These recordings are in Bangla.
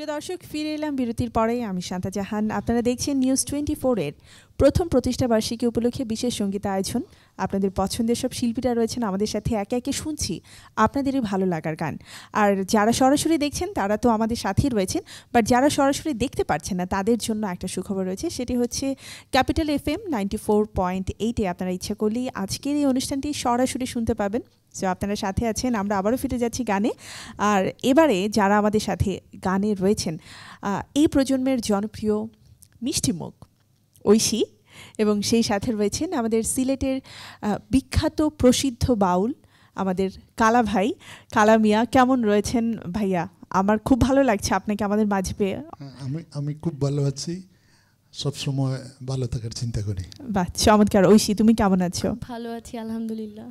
প্রিয় দর্শক, ফিরে এলাম বিরতির পরে। আমি শান্তা জাহান। আপনারা দেখছেন নিউজ 24 এর প্রথম প্রতিষ্ঠা বার্ষিকী উপলক্ষে বিশেষ সঙ্গীত আয়োজন। আপনাদের পছন্দের সব শিল্পীরা রয়েছেন আমাদের সাথে, একে একে শুনছি আপনাদেরই ভালো লাগার গান। আর যারা সরাসরি দেখছেন তারা তো আমাদের সাথেই রয়েছেন, বাট যারা সরাসরি দেখতে পাচ্ছেন না তাদের জন্য একটা সুখবর রয়েছে। সেটি হচ্ছে ক্যাপিটাল FM 94.8 এ আপনারা ইচ্ছা করলেই আজকের এই অনুষ্ঠানটি সরাসরি শুনতে পাবেন। সো আপনারা সাথে আছেন, আমরা আবারও ফিরে যাচ্ছি গানে। আর এবারে যারা আমাদের সাথে গানে রয়েছেন, এই প্রজন্মের জনপ্রিয় মিষ্টিমুখ ঐশী, এবং সেই সাথে রয়েছেন আমাদের সিলেটের বিখ্যাত প্রসিদ্ধ বাউল আমাদের কালা ভাই, কালা মিয়া। কেমন রয়েছেন ভাইয়া? আমার খুব ভালো লাগছে আপনাকে আমাদের মাঝে পেয়ে। আমি খুব ভালো আছি, সবসময় ভালো থাকার চিন্তা করি। বাহ, চমৎকার। ঐশী, তুমি কেমন আছো? ভালো আছি আলহামদুলিল্লাহ।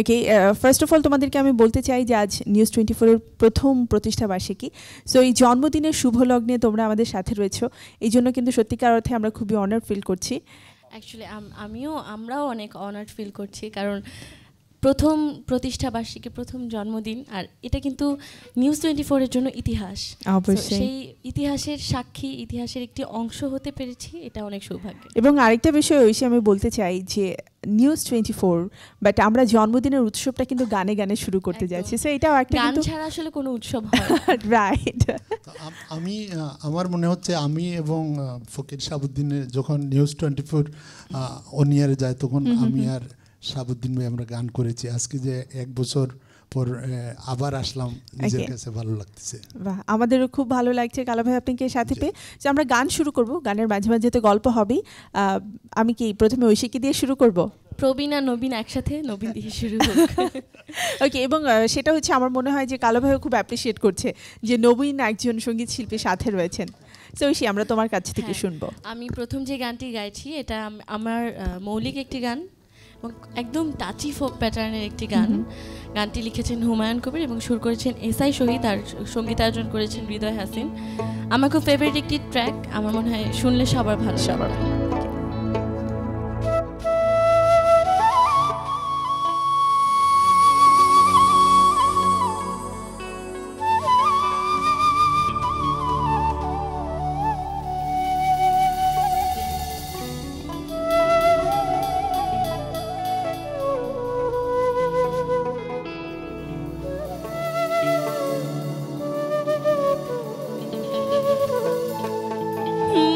ওকে, ফার্স্ট অফ অল তোমাদেরকে আমি বলতে চাই যে আজ নিউজ 24 এর প্রথম প্রতিষ্ঠা বার্ষিকী। সো এই জন্মদিনের শুভ লগ্নে তোমরা আমাদের সাথে রয়েছো, এই জন্য কিন্তু সত্যিকার অর্থে আমরা খুবই অনার ফিল করছি। অ্যাকচুয়ালি আমরাও অনেক অনার ফিল করছি, কারণ প্রথম প্রতিষ্ঠা বার্ষিকী, প্রথম জন্মদিন, আর এটা কিন্তু নিউজ 24 এর জন্য ইতিহাস। সেই ইতিহাসের সাক্ষী, ইতিহাসের একটি অংশ হতে পেরেছি, এটা অনেক সৌভাগ্য। এবং আরেকটা বিষয় ঐশী আমি বলতে চাই যে নিউজ 24 বাট আমরা জন্মদিনের উৎসবটা কিন্তু গানে গানে শুরু করতে যাচ্ছি। সো এটাও একটা, গান ছাড়া আসলে কোনো উৎসব হয় না। রাইট। আমার মনে হচ্ছে আমি এবং ফকির শাহাবুদ্দিনের যখন নিউজ 24 অন ইয়ারে যায় তখন আমি আর শাহাবুদ্দিন ভাই আমরা গান করেছি। আজকে যে 1 বছর পর আবার আসলাম, নিজের কাছে ভালো লাগতেছে। বাহ, আমাদেরও খুব ভালো লাগছে কালা ভাই আপনাকে সাথে পেয়ে। যে আমরা গান শুরু করব, গানের মাঝে মাঝে তো গল্প হবেই। আমি কি প্রথমে ঐশীকে দিয়ে শুরু করব? প্রবীণ আর নবীন একসাথে, নবীন দিয়ে শুরু হোক। ওকে, এবং সেটা হচ্ছে আমার মনে হয় যে কালা ভাইও খুব অ্যাপ্রিসিয়েট করছে যে নবীন একজন সঙ্গীত শিল্পী সাথে রয়েছেন। তো ঐশী, আমরা তোমার কাছ থেকে শুনবো। আমি প্রথম যে গানটি গাইছি এটা আমার মৌলিক একটি গান, একদম টাচি ফোক প্যাটার্নের একটি গান। গানটি লিখেছেন হুমায়ুন কবির এবং সুর করেছেন এসআই শহীদ, আর সঙ্গীতায়োজন করেছেন হৃদয় হাসিন। আমার খুব ফেভারিট একটি ট্র্যাক, আমার মনে হয় শুনলে সবার ভালো।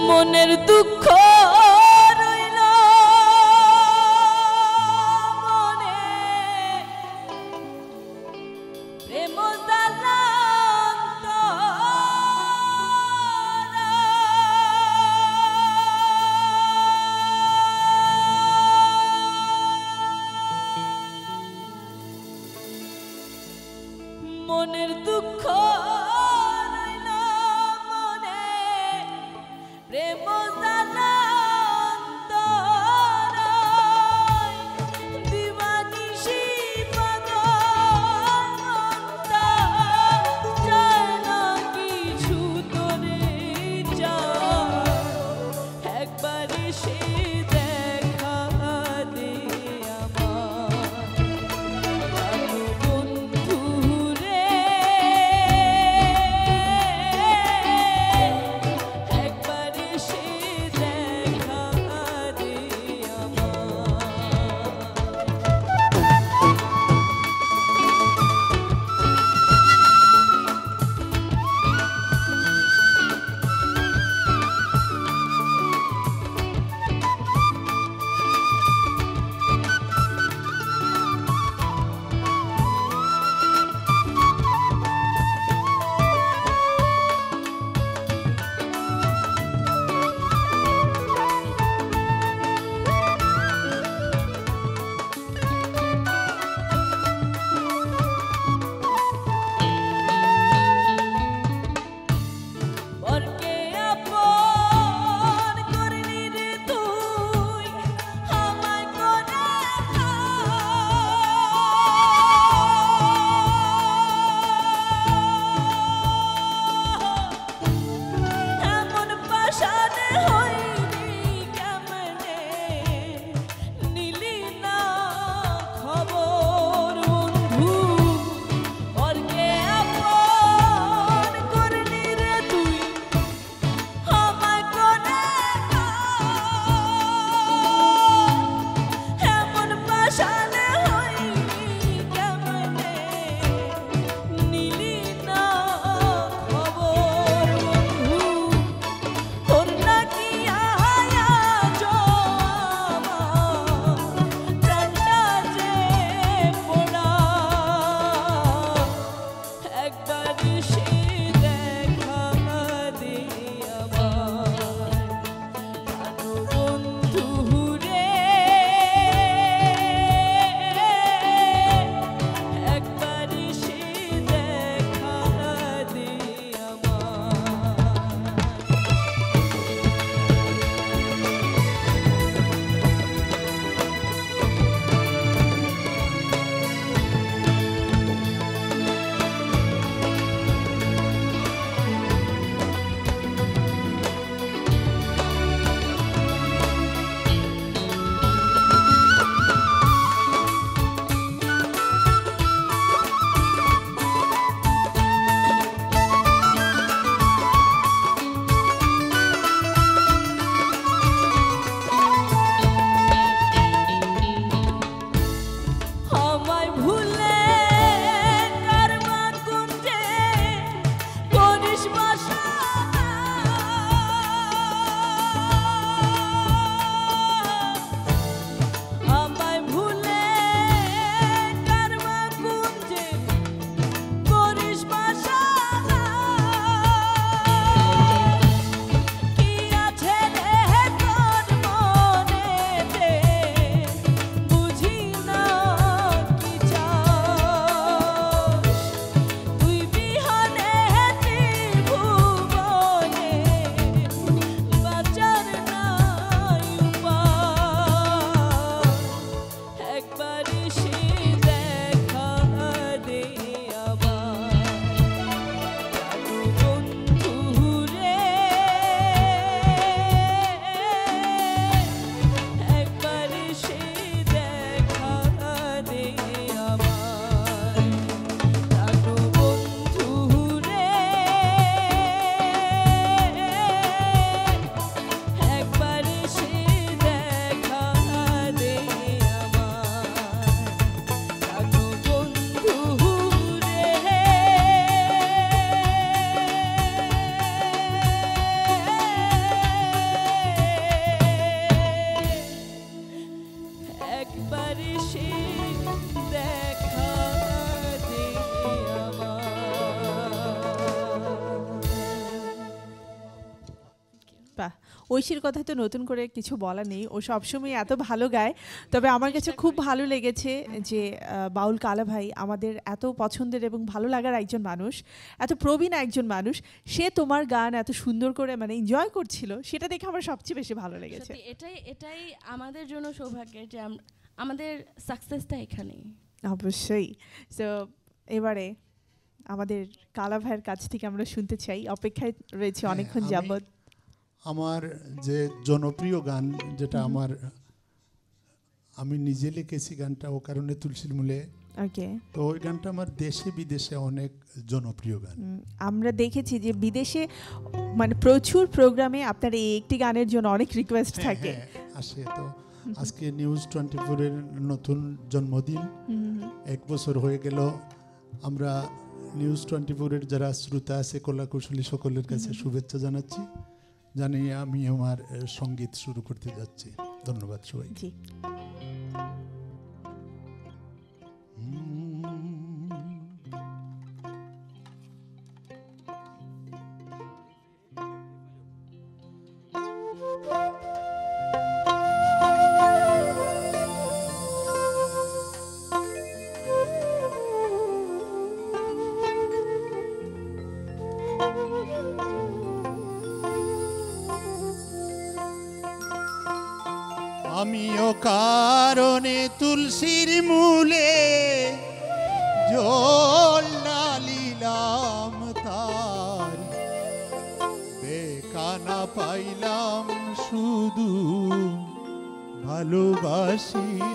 মনের দুঃখ রইল মনে, প্রেম জ্বালান্ত মনের দুঃখ রইল মনে, প্রেম ঐশীর কথা তো নতুন করে কিছু বলা নেই, ও সবসময় এত ভালো গায়। তবে আমার কাছে খুব ভালো লেগেছে যে বাউল কালা ভাই আমাদের এত পছন্দের এবং ভালো লাগার একজন মানুষ, এত প্রবীণ একজন মানুষ, সে তোমার গান এত সুন্দর করে মানে এনজয় করছিল, সেটা দেখে আমার সবচেয়ে বেশি ভালো লেগেছে। সত্যি এটাই আমাদের জন্য সৌভাগ্যের যে আমাদের সাকসেসটা এখানেই। অবশ্যই। সো এবারে আমাদের কালা ভাইয়ের কাছ থেকে আমরা শুনতে চাই, অপেক্ষায় রয়েছে অনেকক্ষণ যাবত। আমার যে জনপ্রিয় গান যেটা আমি নিজে লিখেছি গানটা ও কারণে তুলসীর মূলে, ওকে। তো ওই গানটা আমার দেশে বিদেশে অনেক জনপ্রিয় গান। আমরা দেখেছি যে বিদেশে মানে প্রচুর প্রোগ্রামে আপনার এই একটি গানের জন্য অনেক রিকোয়েস্ট থাকে, আসে। তো আজকে নিউজ 24 এর নতুন জন্মদিন, 1 বছর হয়ে গেল। আমরা নিউজ 24 এর যারা শ্রোতা আছে কলাকুশলী সকলের কাছে শুভেচ্ছা জানাচ্ছি, জানিয়ে আমি আমার সঙ্গীত শুরু করতে যাচ্ছি। ধন্যবাদ সবাইকে। আমিও কারণে তুলসীর মূলে জল ঢালিলাম, তার বেকানা পাইলাম শুধু ভালোবাসিলাম।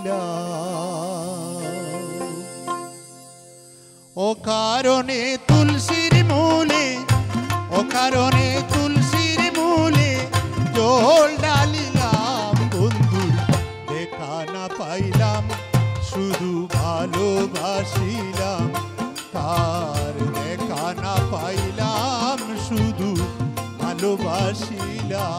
ও কারণে তুলসীর মূলে, ও কারণে তুলসীর মূলে জল ঢালিলাম, বন্ধু দেখা না পাইলাম শুধু ভালোবাসিলাম, তার দেখা না পাইলাম শুধু ভালোবাসিলাম।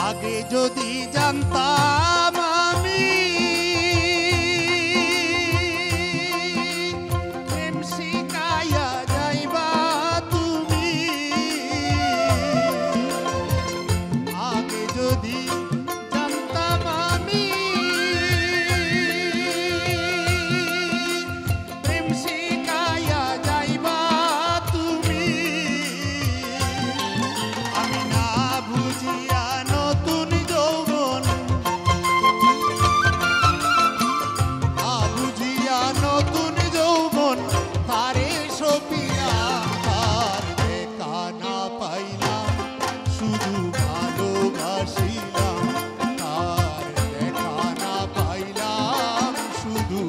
আগে যদি জানতাম আমি প্রেম শিখাইয়া যাইবা তুমি, আগে যদি জানতাম আমি প্রেম শিখাইয়া যাইবা তুমি, আমি না বুঝিয়া নতুন যৌবন, না বুঝিয়া নতুন যৌবন তারে সপিলাম, তার দেখা না পাইলাম শুধু ভালোবাসিলাম, তার দেখা না পাইলাম শুধু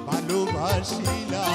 ভালোবাসিলাম।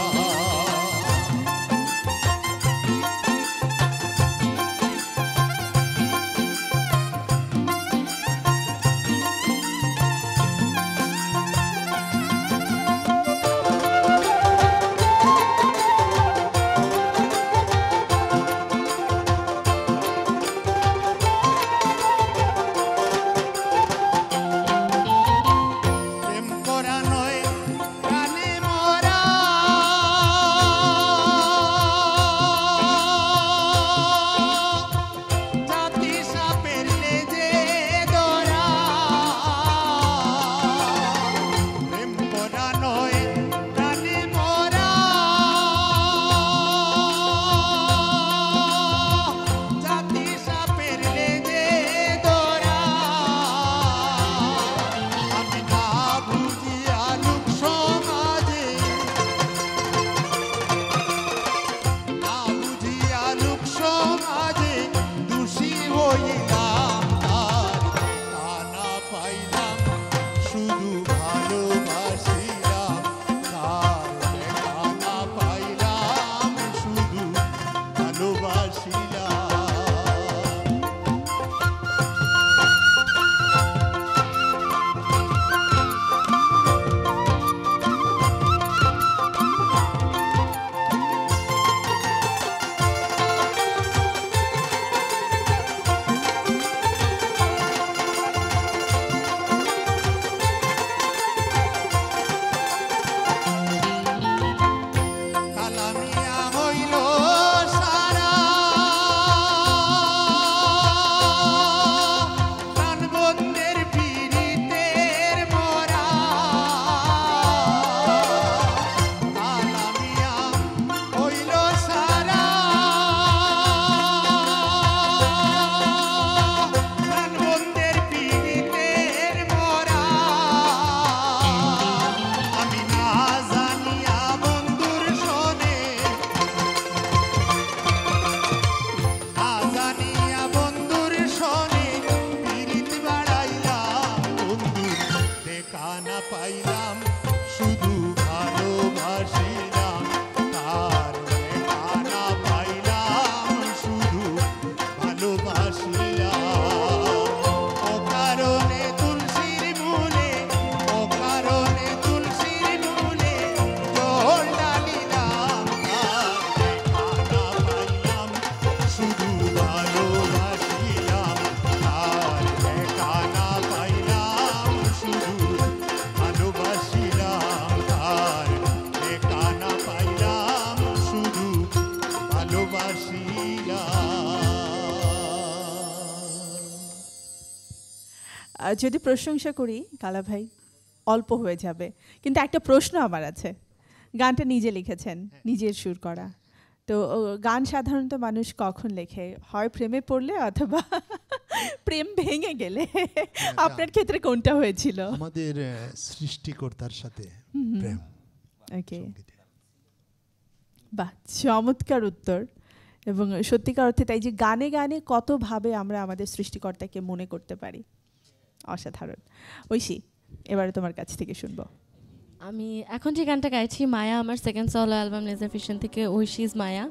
যদি প্রশংসা করি কালা ভাই অল্প হয়ে যাবে, কিন্তু একটা প্রশ্ন আমার আছে। গানটা নিজে লিখেছেন, নিজের সুর করা, তো গান সাধারণত মানুষ কখন লেখে? হয় প্রেমে পড়লে অথবা প্রেম ভেঙে গেলে। আপনার ক্ষেত্রে কোনটা হয়েছিল? আমাদের সৃষ্টিকর্তার সাথে প্রেম। ওকে, বাহ, চমৎকার উত্তর। এবং সত্যিকার অর্থে তাই যে গানে গানে কতভাবে আমরা আমাদের সৃষ্টিকর্তাকে মনে করতে পারি, অসাধারণ। ঐশী, এবারে তোমার কাছ থেকে শুনবো। আমি এখন যে গানটা গাইছি মায়া, আমার সেকেন্ড সোলো অ্যালবাম লেজার ফিশন থেকে ঐশীজ মায়া।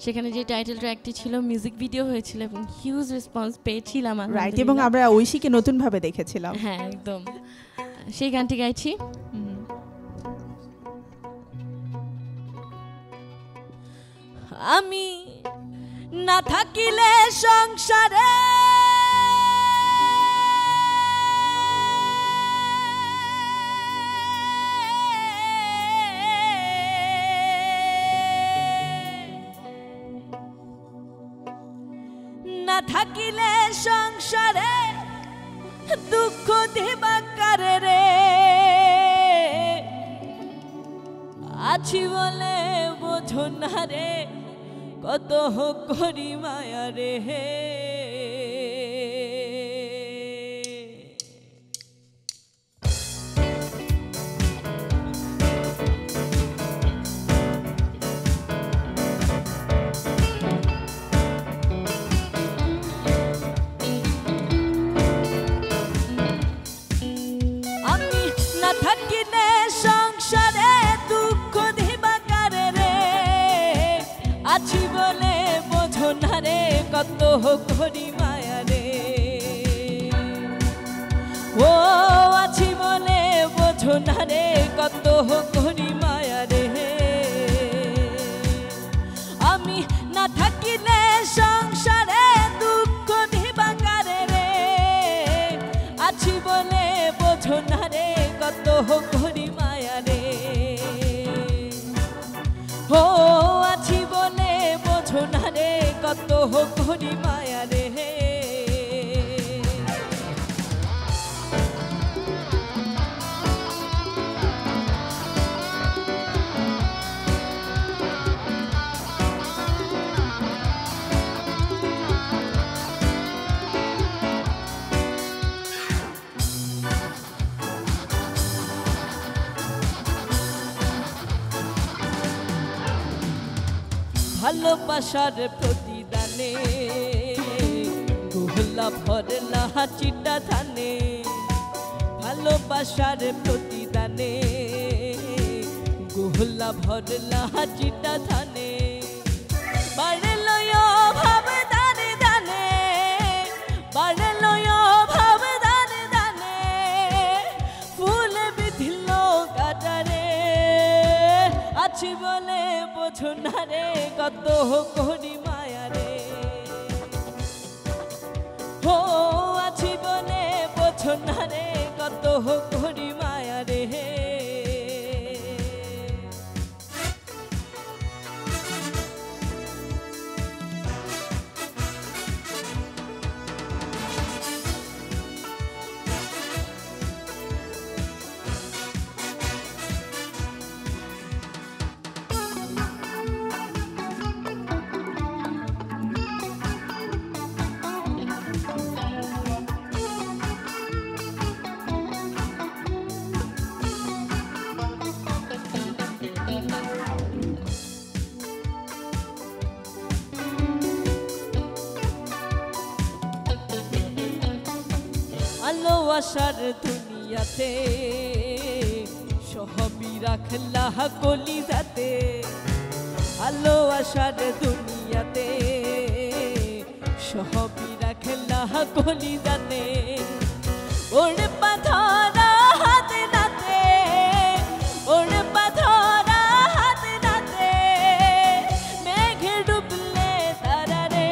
সেখানে যে টাইটেল ট্র্যাকটি ছিল মিউজিক ভিডিও হয়েছিল এবং হিউজ রেসপন্স পেয়েছিলাম, রাইট, এবং আমরা ঐশীকে নতুনভাবে দেখেছিলাম। হ্যাঁ একদম, সেই গানটি গাইছি। আমি না থাকিলে সংসারে না থাকিলে সংসারে দুঃখ দিবা কারে রে, আছি বলে বোঝো না রে কত করি মায়া রে। আমি না থাকিলে সংসারে দুঃখ দিবা কারে রে, আছি বলে বোঝো না রে কত করি মায়া রে। ও আছি বলে বোঝো না রে কত করি মায়া রে। আমি না থাকিলে সংসারে দুঃখ দিবা কারে রে, আছি বলে বোঝো না রে কত করি মায়া রে। ও আছি বলে বোঝো না রে কত করি মায়া রে। ভালোবাসার প্রতিদানে গোহলা ভরলা চিটা ধানে, ভালোবাসার প্রতিদানে গোহলা ভরলা চিটা ধানে। বাড়ে লয় ভাবে দানে দানে, বাড়ে লয় ভাবে দানে দানে, ফুল বিধিল কাটারে, আছি বলে বোঝো না রে কত করি মায়া রে। ও আছি বলে বোঝো না রে কত করি মায়া রে। ভালোবাসার দুনিয়াতে সহবি রাখলা কলিজাতে, ভালোবাসার দুনিয়াতে সহবি রাখলা কলিজাতে। ওরে পাথরা হাতে নাতে, ওরে পাথরা হাতে নাতে, মেঘে ডুবলে তারা রে,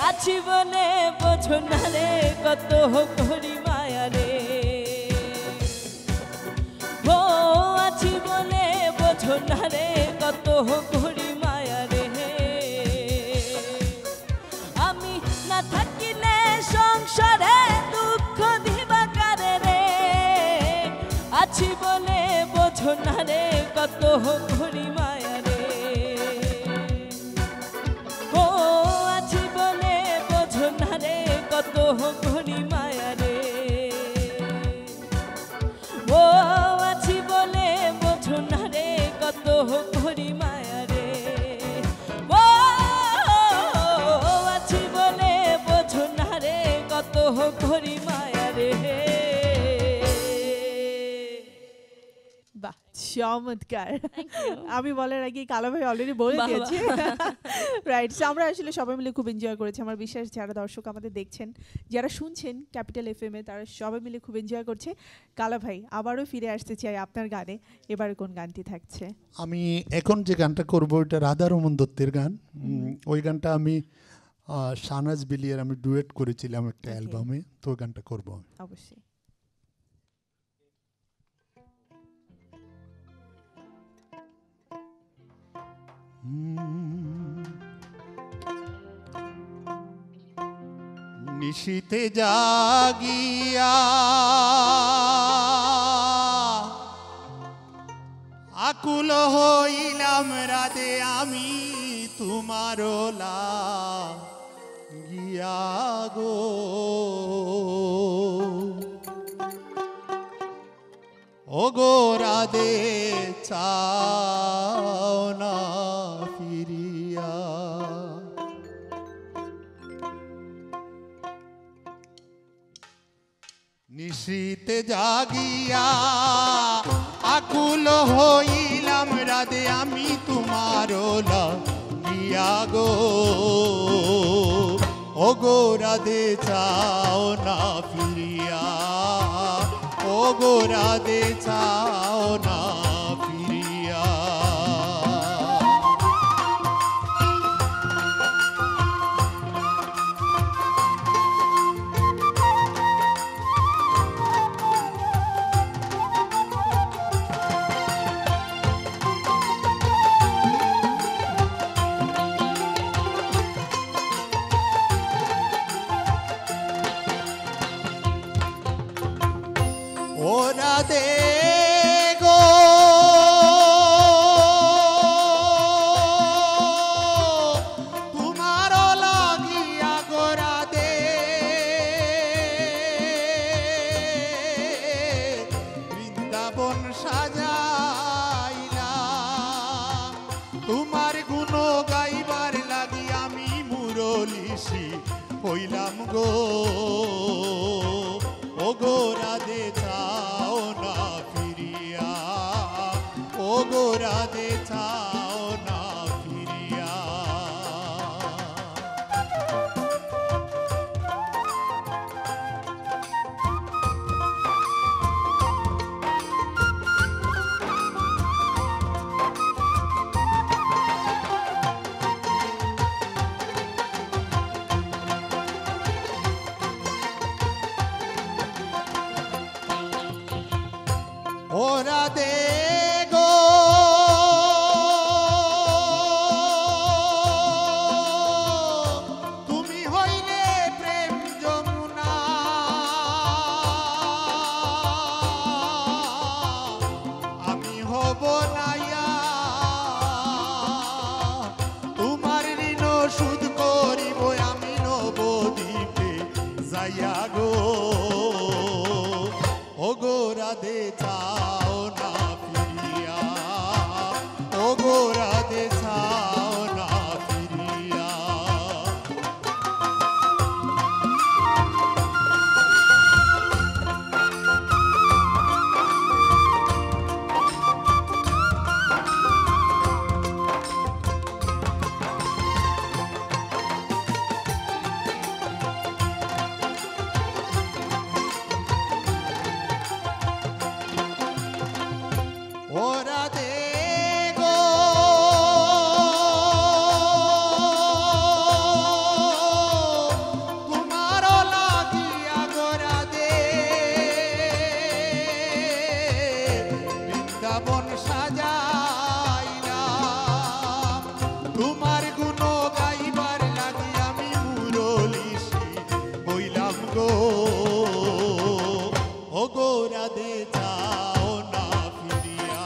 আছি বলে বোঝো না রে কত করি মায়া রে। ও আছি বলে বোঝো না রে কত করি মায়া রে। আমি না থাকিলে সংসারে দুঃখ বোঝো না রে কত ঘড়ি মায়া রে ও আছি বলে বোঝো না রে কত ঘড়ি মায়া রে ও আছি বলে বোঝো না রে কত ঘড়ি মায়া রে ও আছি বলে বোঝো না রে কত ঘড়ি মায়া রে বাহ, চমৎকার। আমি বলার আগে কালো ভাই অলরেডি বলে দিয়েছে। রাইট, আমরা আসলে সবাই মিলে খুব এনজয় করেছি। আমার বিশ্বাস যারা দর্শক আমাদের দেখছেন, যারা শুনছেন ক্যাপিটাল এফএম-এ, তারা সবাই মিলে খুব এনজয় করছে। কালো ভাই, আবারও ফিরে আসতে চাই আপনার গানে। এবারে কোন গানটি থাকছে? আমি এখন যে গানটা করব এটা রাধা রমন দত্তের গান। ওই গানটা আমি শাহনাজ বিলিয়ার আমি ডুয়েট করেছিলাম একটা অ্যালবামে, তো ওই গানটা করবো আমি। অবশ্যই। নিশীতে জাগিয়া আকুল হইলাম রাধে আমি তোমার লাগিয়া গো ও গো রাধে চাও না ফিরিয়া নিশীতে জাগিয়া আকুল হইলাম রাধে আমি তোমার লাগিয়া গো ও গো রাধে চাও না ফিরিয়া ও গো রাধে চাও না ফিরিয়া ও রাধে গো তোমার লাগিয়া গো রাধে বৃন্দাবন সাজাইলা তোমার গুণ গাইবার লাগি আমি মুরলিশি হইলাম গো ও গো রাধে চাও না ফিরিয়া ও গো রাধে চাও না ফিরিয়া ও রাধে গো তুমি হইলে প্রেম যমুনা আমি হব নাইয়া তোমার ঋণ শোধ করিব আমি নবদ্বীপে যাইয়া গো ও গো রাধে চাও না ফিরিয়া ও গো রাধে চাও না ফিরিয়া ও রাধে গো তোমার লাগিয়া গো রাধে বৃন্দাবন সাজাইলা তোমার গুণ গাইবার লাগি আমি মুরলিশি হইলাম গো ও গো রাধে চাও না ফিরিয়া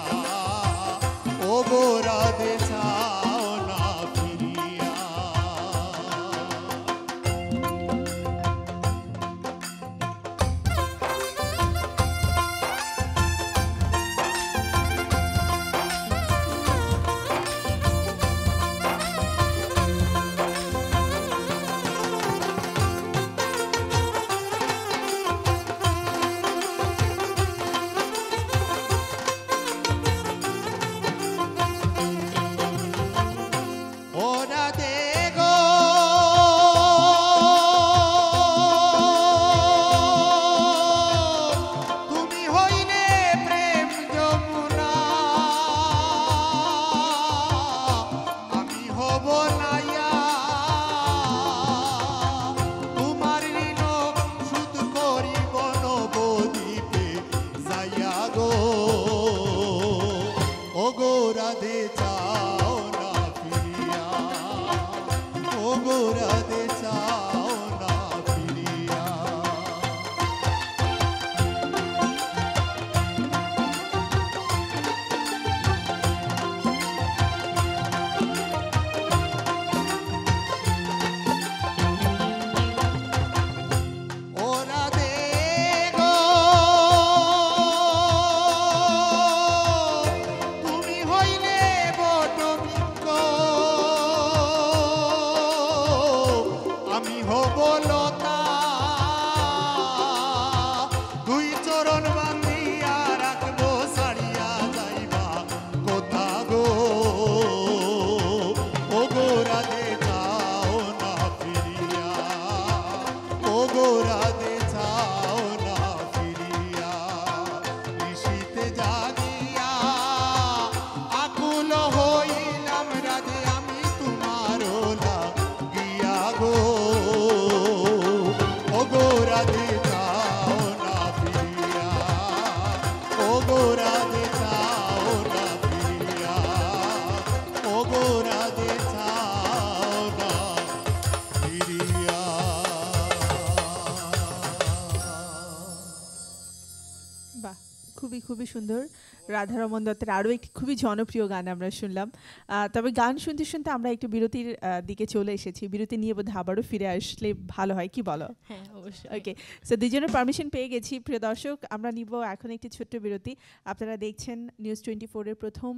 প্রবলতা দুই চরণ বান্ধিয়া রাখবো ছাড়িয়া যাইবা কোথা গো ও গো রাধে যাও না ফিরিয়া ও গো রাধে যাও না ফিরিয়া নিশীতে জাগিয়া আকুল হইলাম রাধে আমি তোমার লাগিয়া গো ও গো রাধে যাও না ফিরিয়া ও গো রাধে যাও না ফিরিয়া ও গো রাধে যাও না ফিরিয়া। বাহ, খুবই খুবই সুন্দর। রাধারমন দত্তের আরও একটি খুবই জনপ্রিয় গান আমরা শুনলাম। তবে গান শুনতে শুনতে আমরা একটু বিরতির দিকে চলে এসেছি। বিরতি নিয়ে বোধহয় আবারও ফিরে আসলে ভালো হয়, কি বলো? হ্যাঁ অবশ্যই। ওকে, সো দুজনের পারমিশন পেয়ে গেছি। প্রিয় দর্শক, আমরা নিব এখন একটি ছোট্ট বিরতি। আপনারা দেখছেন নিউজ 24-এর প্রথম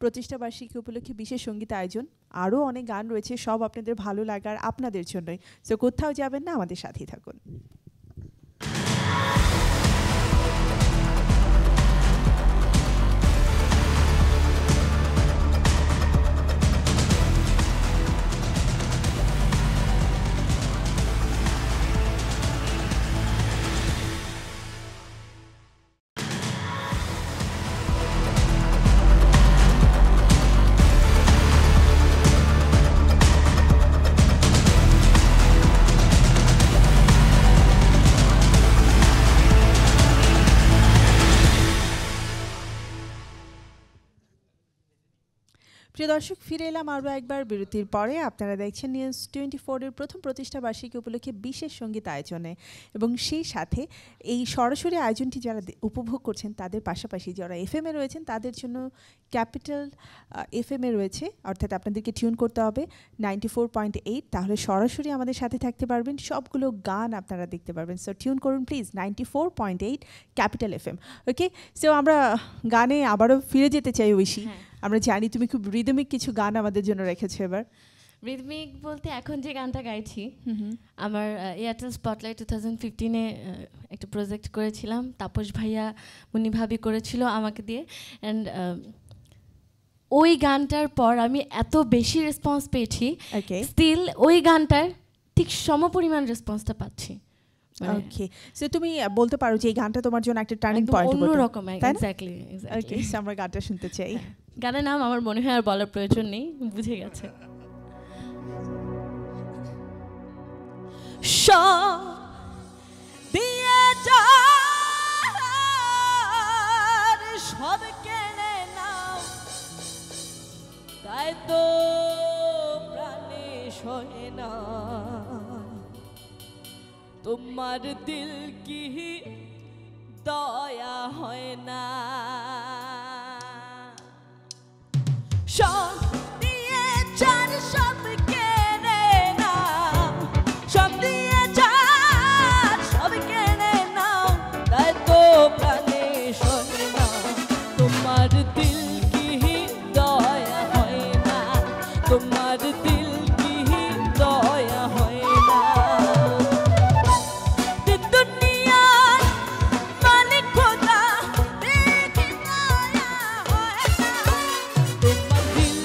প্রতিষ্ঠা বার্ষিকী উপলক্ষে বিশেষ সঙ্গীত আয়োজন। আরও অনেক গান রয়েছে, সব আপনাদের ভালো লাগার আপনাদের জন্যই। সো কোথাও যাবেন না, আমাদের সাথেই থাকুন। প্রিয় দর্শক, ফিরে এলাম আরও একবার বিরতির পরে। আপনারা দেখছেন নিউজ 24-এর প্রথম প্রতিষ্ঠা বার্ষিকী উপলক্ষে বিশেষ সঙ্গীত আয়োজনে, এবং সেই সাথে এই সরাসরি আয়োজনটি যারা উপভোগ করছেন তাদের পাশাপাশি যারা এফএমে রয়েছেন তাদের জন্য ক্যাপিটাল এফএমে রয়েছে, অর্থাৎ আপনাদেরকে টিউন করতে হবে 94.8, তাহলে সরাসরি আমাদের সাথে থাকতে পারবেন, সবগুলো গান আপনারা দেখতে পারবেন। সো টিউন করুন please 94.8 capital FM. Okay, so আমরা গানে আবারও ফিরে যেতে চাই ঐশী। আমরা জানি তুমি খুব রিদমিক কিছু গান আমাদের জন্য রেখেছো এবার। রিদমিক বলতে এখন যে গানটা গাইছি, আমার এয়ারটেল স্পটলাইট 2015-এ একটা প্রজেক্ট করেছিলাম, তাপস ভাইয়া মুন্নি ভাবি করেছিল আমাকে দিয়ে। অ্যান্ড ওই গানটার পর আমি এত বেশি রেসপন্স পেয়েছি, স্টিল ওই গানটার ঠিক সমপরিমাণ রেসপন্সটা পাচ্ছি। ওকে, সো তুমি বলতে পারো যে এই গানটা তোমার জন্য একটা টার্নিং পয়েন্ট, অন্যরকম। এক্স্যাক্টলি। ওকে, সো আমরা গানটা শুনতে চাই। গানের নাম আমার মনে হয় আর বলার প্রয়োজন নেই, বুঝে গেছে। সব কেড়ে নাও, তাই তো প্রাণে সহে না, তোমার দিল কি দয়া হয় না। সব দিয়ে চার সব কেড়ে নাও, সব দিয়ে চার সব কেড়ে নাও, তাই তো প্রাণে সহে না, তোমার দিল কি দয়া হয় না, তোমার দিল কি দয়া হয় না। দুনিয়ার মালিক খোদা দেখি দয়া হয় না, তোমার দিল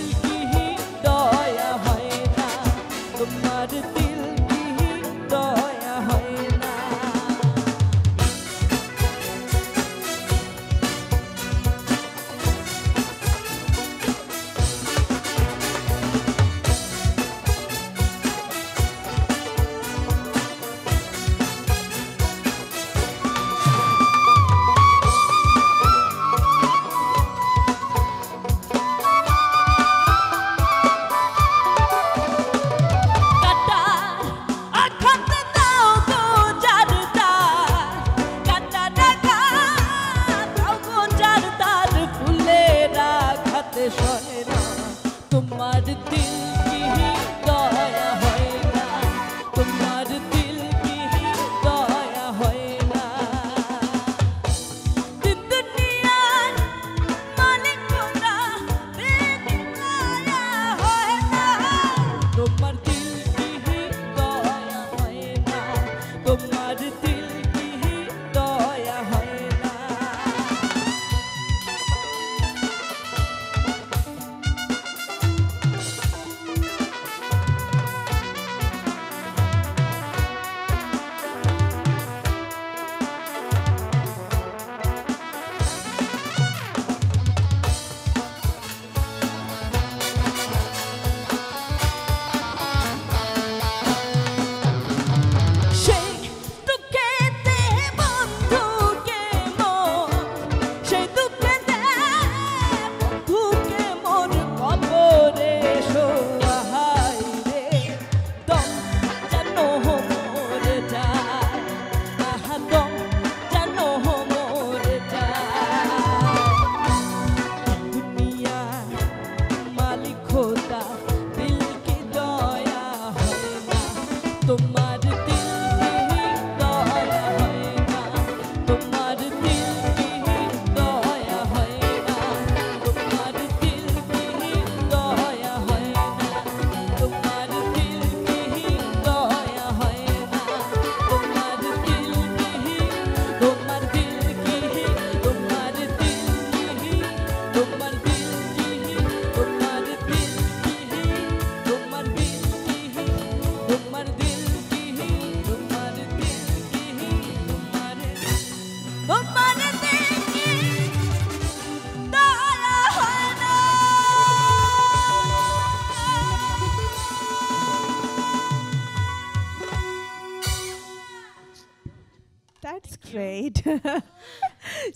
দ্যাটস গ্রেট।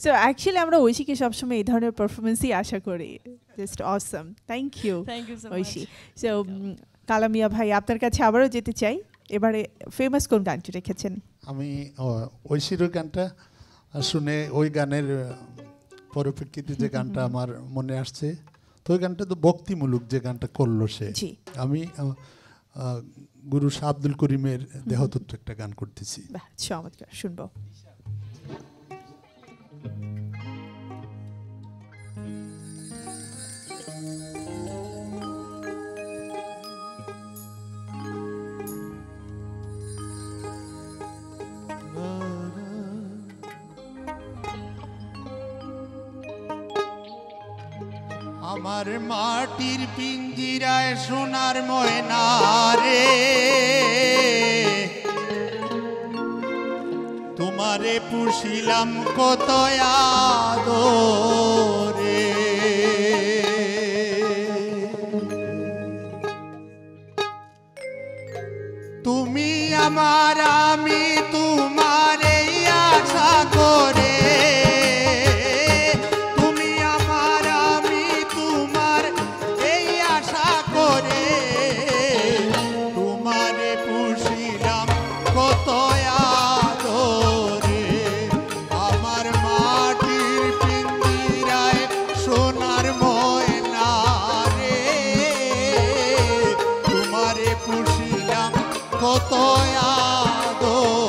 সো অ্যাকচুয়ালি আমরা ঐশীকে সবসময় এই ধরনের পারফরমেন্সই আশা করি। Just awesome, thank you thank you so much. Aishee. So Kalamiya ভাই, আপনার কাছে আবারও যেতে চাই, এবারে ফেমাস কোন গানটি রেখেছেন? আমি ঐশীর ওই গানটা শুনে ওই গানের পরিপ্রেক্ষিতে যে গানটা আমার মনে আসছে, তো ওই গানটা তো ভক্তিমূলক যে গানটা করলো সে। জি, আমি গুরু শাহ আব্দুল করিমের দেহতত্ত্ব একটা গান করতেছি। বাহ, চমৎকার, শুনবো। আমার মাটির পিঞ্জিরায় সোনার ময়না রে, তোমারে পুষিলাম কত আদরে, তুমি আমার আমি তোমার এই আশা করে, কত আদরে।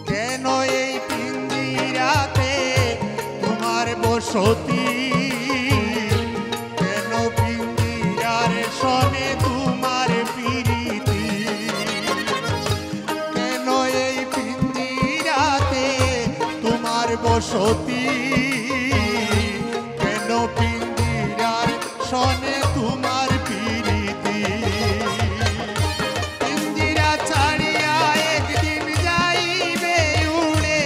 কেন এই পিঞ্জিরাতে তোমার বসতি, কেন পিঞ্জিরার সনে তোমার প্রীতি, কেন এই পিঞ্জিরাতে তোমার বসতি, কেন পিঞ্জিরার সনে তোমার প্রীতি, পিঞ্জিরা ছাড়িয়া একদিন যাইবে উড়ে,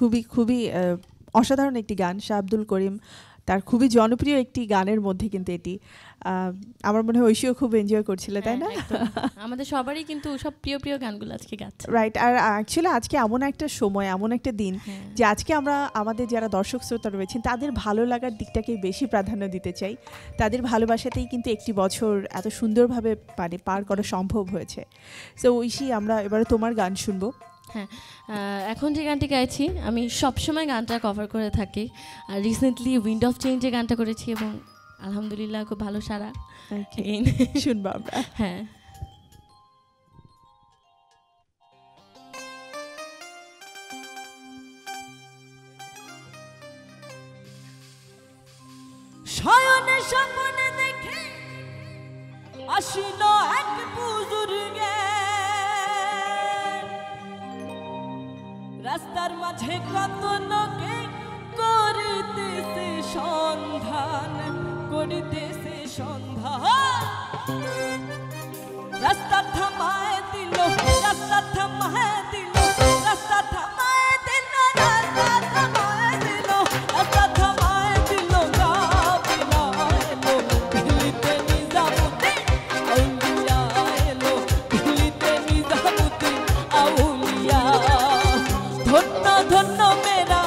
খুবই খুবই অসাধারণ একটি গান, শাহ আব্দুল করিম তার খুবই জনপ্রিয় একটি গানের মধ্যে কিন্তু এটি। আমার মনে হয় ঐশীও খুব এনজয় করছিল, তাই না? আমাদের সবারই কিন্তু সব প্রিয় প্রিয় গানগুলো আজকে গাচ্ছে। রাইট। আর অ্যাকচুয়ালি আজকে এমন একটা সময়, এমন একটা দিন যে আজকে আমরা আমাদের যারা দর্শক শ্রোতা রয়েছেন তাদের ভালো লাগার দিকটাকেই বেশি প্রাধান্য দিতে চাই। তাদের ভালোবাসাতেই কিন্তু একটি বছর এত সুন্দরভাবে মানে পার করা সম্ভব হয়েছে। সো ঐশী, আমরা এবারে তোমার গান শুনবো। হ্যাঁ, এখন যে গানটি গাইছি আমি সবসময় গানটা কভার করে থাকি, আর রিসেন্টলি উইন্ড অফ চেঞ্জে গানটা করেছি এবং আলহামদুলিল্লাহ খুব ভালো সারা শুনবো আমরা। হ্যাঁ, শয়নে স্বপ্নে দেখে আসিল এক বুজুর্গে, রাস্তার মাঝে কত লোকে করিতেছে সন্ধান, করিতেছে সন্ধান। রাস্তা থামায় দিল, রাস্তা থামায় দিল, রাস্তা থামায় দিল, রাস্তা থামায় দিল, রাস্তা থামায় দিল। কাফিলা এলো দিল্লিতে নিজামুদ্দিন আউলিয়া, এলো দিল্লিতে নিজামুদ্দিন আউলিয়া। ধন্য ধন্য মেরা,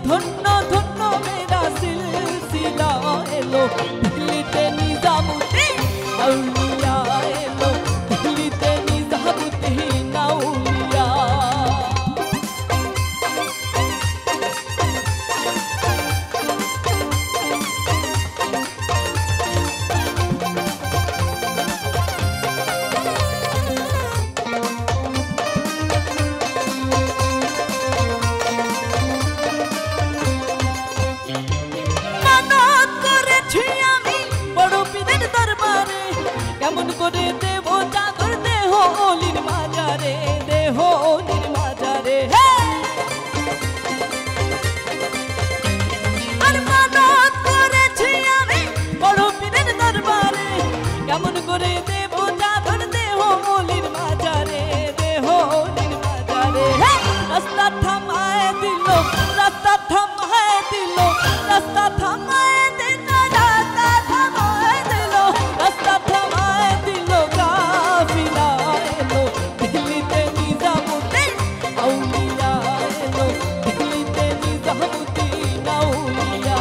ধন্য ধন্য মেরা সিলসিলা, এলো দিল্লিতে নিজামুদ্দিন আউলিয়া, এলো দিল্লিতে নিজামুদ্দিন আউলিয়া। মানত করেছি আমি বড় পীরের দরবারে, কেমন করে দেব চাদর দেহ অলির মাজারে, দেহ অলির মাজারে। আর মানত করেছি আমি বড় পীরের দরবারে, কেমন করে দেব চাদর দেহ অলির মাজারে, দেহ অলির মাজারে। রাস্তা থামায় দিল, রাস্তা থামায় দিল, রাস্তা থামায় দিল, রাস্তা থামায় দিল, রাস্তা থামায় দিল। কাফিলা এলো দিল্লিতে নিজামুদ্দিন আউলিয়া, এলো দিল্লিতে নিজামুদ্দিন আউলিয়া।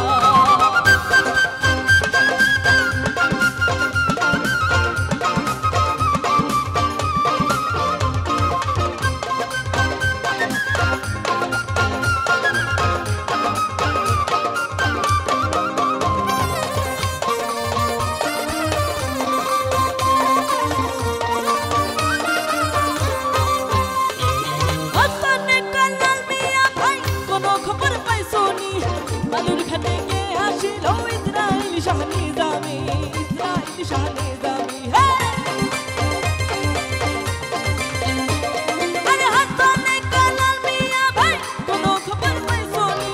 হাসানে কালাল মিয়া ভাই কোনো খবর পাইছো নি? বালুর ঘাটে কে আসিল ইসরাইল শাহ নিজামি, ইসরাইল শাহ নিজামি। আরে হাসানে কালাল মিয়া ভাই কোনো খবর পাইছো নি?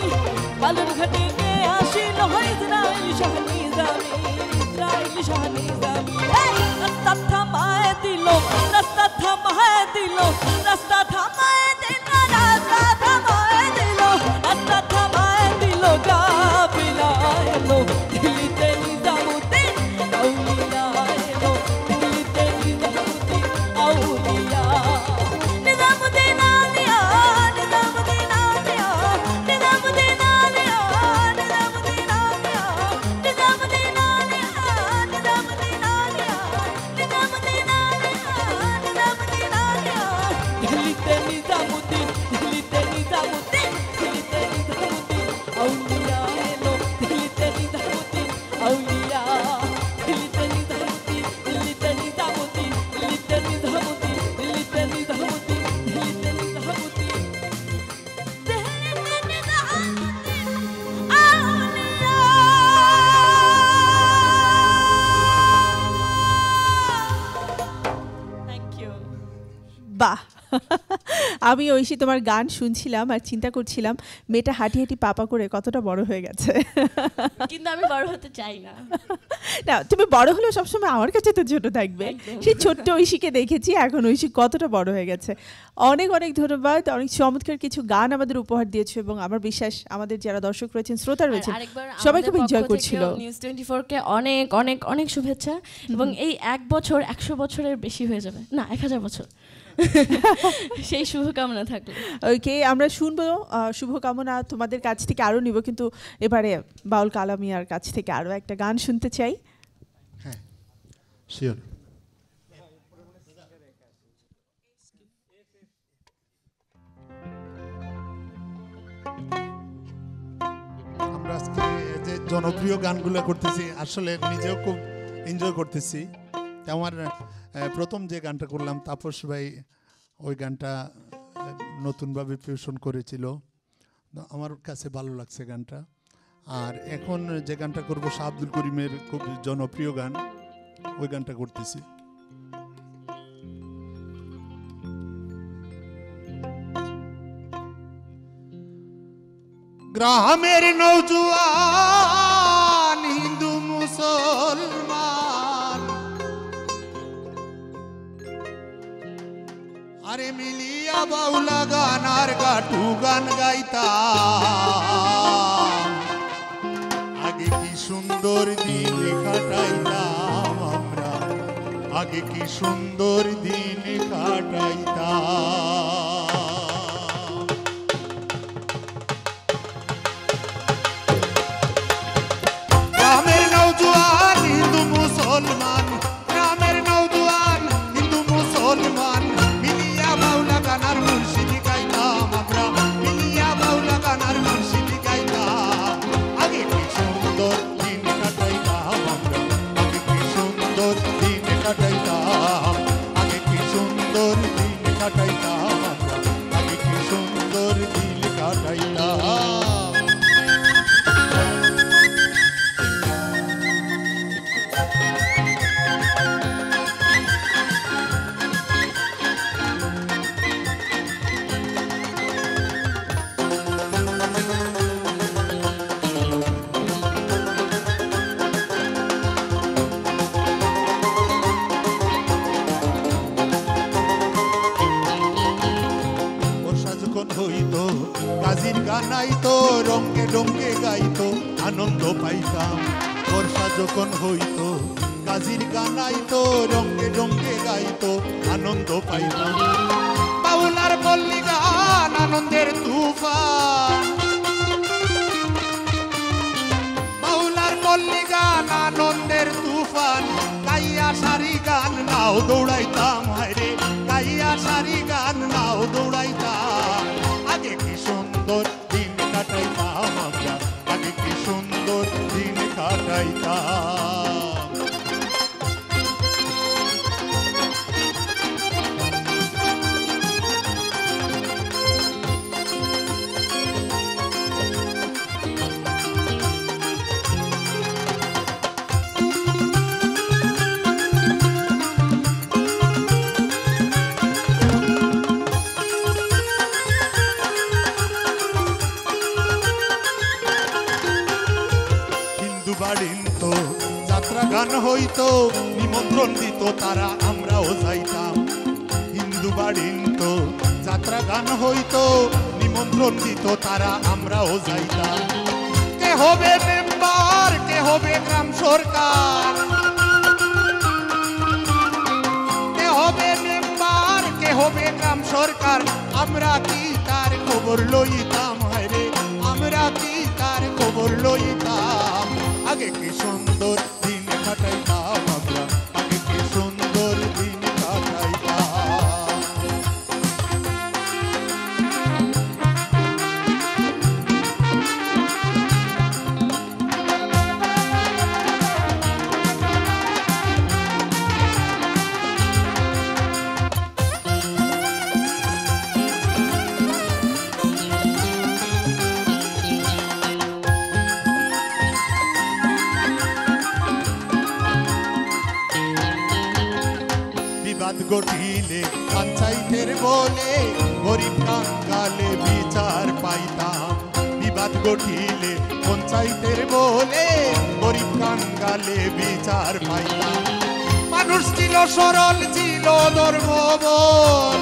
বালুর ঘাটে কে আসিল ইসরাইল শাহ নিজামি, ইসরাইল শাহ নিজামি। রাস্তা থামায় দিল, রাস্তা থামায় দিল, রাস্তা থামায় দিল, রাস্তা থামায় দিল, রাস্তা থামায় দিল। কাফিলা এলো দিল্লিতে নিজামুদ্দিন আউলিয়া, এলো দিল্লিতে নিজামুদ্দিন আউলিয়া। নিজামুদ্দিন আউলিয়া, নিজামুদ্দিন আউলিয়া, নিজামুদ্দিন আউলিয়া, নিজামুদ্দিন আউলিয়া, নিজামুদ্দিন আউলিয়া, নিজামুদ্দিন আউলিয়া, নিজামুদ্দিন আউলিয়া, নিজামুদ্দিন আউলিয়া। দিল্লিতে আমি ঐশী তোমার গান শুনছিলাম আর চিন্তা করছিলাম মেয়েটা হাঁটি হাঁটি পাপা করে কতটা বড় হয়ে গেছে। কিন্তু আমি বড় হতে চাই না। না, তুমি বড় হলেও সবসময় আমার কাছে তো ছোট থাকবে। সেই ছোট্ট ঐশীকে দেখেছি, এখন ঐশী কতটা বড় হয়ে গেছে। অনেক অনেক ধন্যবাদ, অনেক চমৎকার কিছু গান আমাদের উপহার দিয়েছো এবং আমার বিশ্বাস আমাদের যারা দর্শক রয়েছেন, শ্রোতা রয়েছেন, সবাই খুব এনজয় করছিল। নিউজ 24 কে অনেক অনেক অনেক শুভেচ্ছা এবং এই 1 বছর 100 বছরের বেশি হয়ে যাবে, না 1000 বছর, সেই শুভকামনা থাকলো। ওকে, আমরা শুনবো শুভকামনা তোমাদের কাছ থেকে আরও নিব, কিন্তু এবারে বাউল কালামিয়ার কাছ থেকে আরও একটা গান শুনতে চাই। হ্যাঁ, শিওর। আমরা আজকে যে জনপ্রিয় গানগুলো করতেছি, আসলে নিজেও খুব এনজয় করতেছি। আমার প্রথম যে গানটা করলাম তাপস ভাই ওই গানটা নতুনভাবে ফিউশন করেছিল, আমার কাছে ভালো লাগছে গানটা। আর এখন যে গানটা করব শাহ আব্দুল করিমের খুব জনপ্রিয় গান, ওই গানটা করতেছি। গ্রামের নওজোয়ান হিন্দু মুসলমান আরে মিলিয়া বাউলা গান আর গাটু গান গাইতাম, আগে কি সুন্দর দিন কাটাইতাম আমরা, আগে কি সুন্দর দিন কাটাইতাম। গ্রামের নওজোয়ান হিন্দু মুসলমান, গ্রামের নওজোয়ান হিন্দু মুসলমান মিলিয়া বাউলা গানার মুর্শিদি গাইতাম আমরা, মিলিয়া বাউলা গানার মুর্শিদি গাইতাম, আগে কি সুন্দর দিন কাটাইতাম আমরা, আগে কি সুন্দর দিন কাটাইতাম, আগে কি সুন্দর দিন কাটাইতাম আমরা, আগে কি সুন্দর দিন কাটাইতাম। হইতো কাজির গানাইতো রঙ্গে ডঙ্গে গাইতো আনন্দ পাইতাম, বর্ষা যখন হইতো কাজির গানাইতো রঙ্গে ডঙ্গে গাইতো আনন্দ পাইতাম। বাউলার পল্লী গান আনন্দের তুফান, বাউলার পল্লী গান আনন্দের তুফান, গাইয়া সারি গান নাও দৌড়াইতাম, হায়রে গাইয়া সারি গান নাও দৌড়াইতাম, আগে কি সুন্দর দিন কাটাইতাম আমরা, আগে কি সুন্দর দিন কাটাইতাম। বাড়িতো যাত্রা গান হইতো নিমন্ত্রণ দিত তারা আমরাও যাইতাম, হিন্দু বাড়িতো যাত্রা গান হইতো নিমন্ত্রণ দিত তারা আমরাও যাইতাম। কে হবে মেম্বার, কে হবে গ্রাম সরকার, কে হবে মেম্বার, কে হবে গ্রাম সরকার, আমরা কি তার খবর লইতাম, হায়রে আমরা কি তার খবর লইতাম, আগে কি সুন্দর দিন কাটাইতাম আমরা, আগে কি সুন্দর দিন কাটাইতাম। বিবাদ গঠিলে পঞ্চায়েতের বলে গরিব কাঙ্গালে বিচার পাইতাম, বিবাদ গঠিলে পঞ্চায়েতের বলে গরিব কাঙ্গালে বিচার পাইতাম। মানুষ ছিল সরল, ছিল ধর্মবল,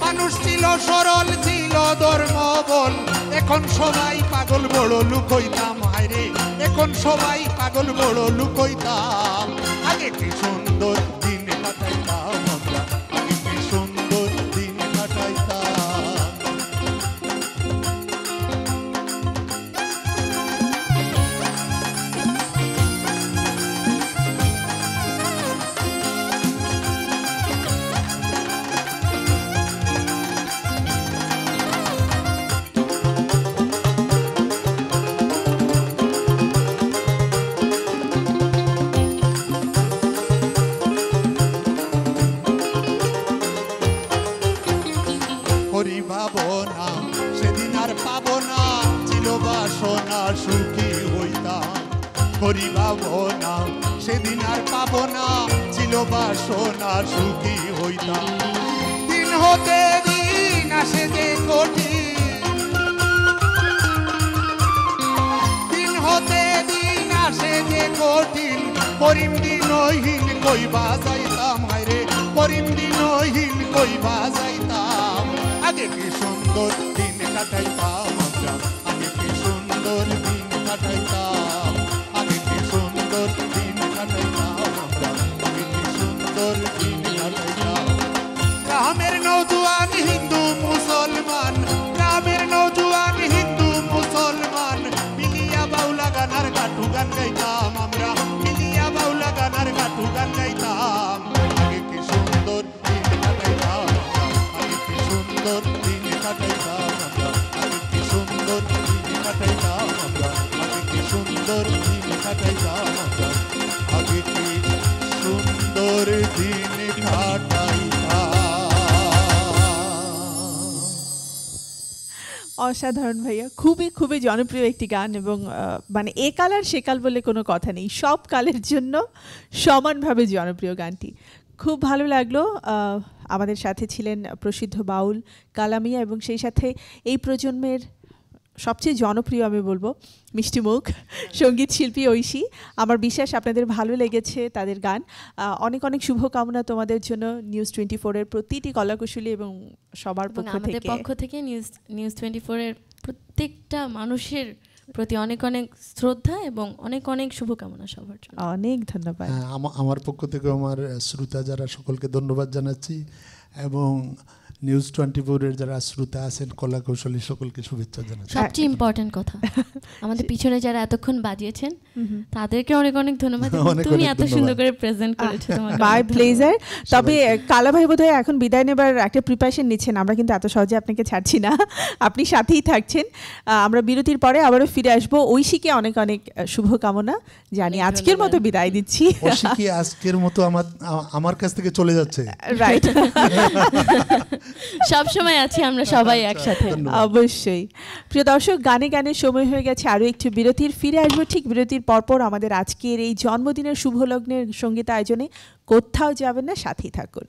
মানুষ ছিল সরল, ছিল ধর্মবল। এখন সবাই পাগল বড় লোক হইতাম, হায়রে এখন সবাই পাগল বড় লোক হইতাম। আগে কি সুন্দর দিন কাটাইতাম আমরা, আগে কি সুন্দর দিন কাটাইতাম। করি ভাবনা সেদিন আর পাবো না, ছিল বাসনা সুখী হইতাম। করি ভাবনা সেদিন আর পাবো না, ছিল বাসনা সুখী হইতাম। দিন হতে দিন আসে যে কঠিন, দিন হতে দিন আসে যে কঠিন। করিম দিনহীন কইবা যাইতাম, হায়রে করিম দিনহীন কইবা যাইতাম। আগে কি সুন্দর দিন কাটাইতাম আমরা, আগে কি সুন্দর দিন কাটাইতাম, আগে কি সুন্দর দিন কাটাইতাম আমরা, আগে কি সুন্দর দিন কাটাইতাম। গ্রামের নওজোয়ান হিন্দু মুসলমান, গ্রামের নওজোয়ান হিন্দু মুসলমান মিলিয়া বাউলা গানার গাটু গান গাইতাম আমরা, মিলিয়া বাউলা গানার গাটু গান গাইতাম। আগে কি সুন্দর দিন কাটাইতাম আমরা, আগে কি সুন্দর দিন কাটাইতাম আমরা, আগে কি সুন্দর দিন কাটাইতাম আমরা, আগে কি সুন্দর দিন কাটাইতাম আমরা, আগে কি সুন্দর দিন কাটাইতাম। অসাধারণ ভাইয়া, খুবই খুবই জনপ্রিয় একটি গান এবং মানে এ কাল আর সে কাল বলে কোনো কথা নেই, সব কালের জন্য সমানভাবে জনপ্রিয় গানটি। খুব ভালো লাগলো। আমাদের সাথে ছিলেন প্রসিদ্ধ বাউল কালামিয়া এবং সেই সাথে এই প্রজন্মের সবচেয়ে জনপ্রিয় আমি বলবো মিষ্টি মুখ সঙ্গীত শিল্পী ঐশী। আমার বিশ্বাস আপনাদের ভালো লেগেছে তাদের গান। অনেক অনেক শুভকামনা তোমাদের জন্য নিউজ 24-এর প্রতিটি কলাকুশলী এবং সবার পক্ষ থেকে নিউজ 24-এর প্রত্যেকটা মানুষের প্রতি অনেক অনেক শ্রদ্ধা এবং অনেক অনেক শুভকামনা সবার জন্য। অনেক ধন্যবাদ। আমার পক্ষ থেকে আমার শ্রোতা যারা সকলকে ধন্যবাদ জানাচ্ছি এবং নিউজ 24-এর যারা শ্রোতা আছেন কলা কৌশলী সকলকে শুভেচ্ছা জানাচ্ছি। সবচেয়ে ইম্পর্টেন্ট কথা আমাদের পিছনে যারা এতক্ষণ বাজিয়েছেন তাদেরকে অনেক অনেক ধন্যবাদ। তুমি এত সুন্দর করে প্রেজেন্ট করেছো, তোমাকে মাই প্লেজার। তবে কালা ভাই বোধহয় এখন বিদায় নেবার একটা প্রিপারেশন নিচ্ছেন, আমরা কিন্তু এত সহজে আপনাকে ছাড়ছি না, আপনি সাথেই থাকছেন। আমরা বিরতির পরে আবারও ফিরে আসবো। ঐশীকে অনেক অনেক শুভকামনা জানি। আজকের মতো বিদায় দিচ্ছি। ঐশী আজকের মতো আমার কাছ থেকে চলে যাচ্ছে, রাইট? সব সময় আছি আমরা সবাই একসাথে। অবশ্যই। প্রিয় দর্শক, গানে গানে সময় হয়ে গেছে আরও একটু বিরতির। ফিরে আসবো ঠিক বিরতির পরপর আমাদের আজকের এই জন্মদিনের শুভ লগ্নের সঙ্গীত আয়োজনে। কোথাও যাবেন না, সাথেই থাকুন।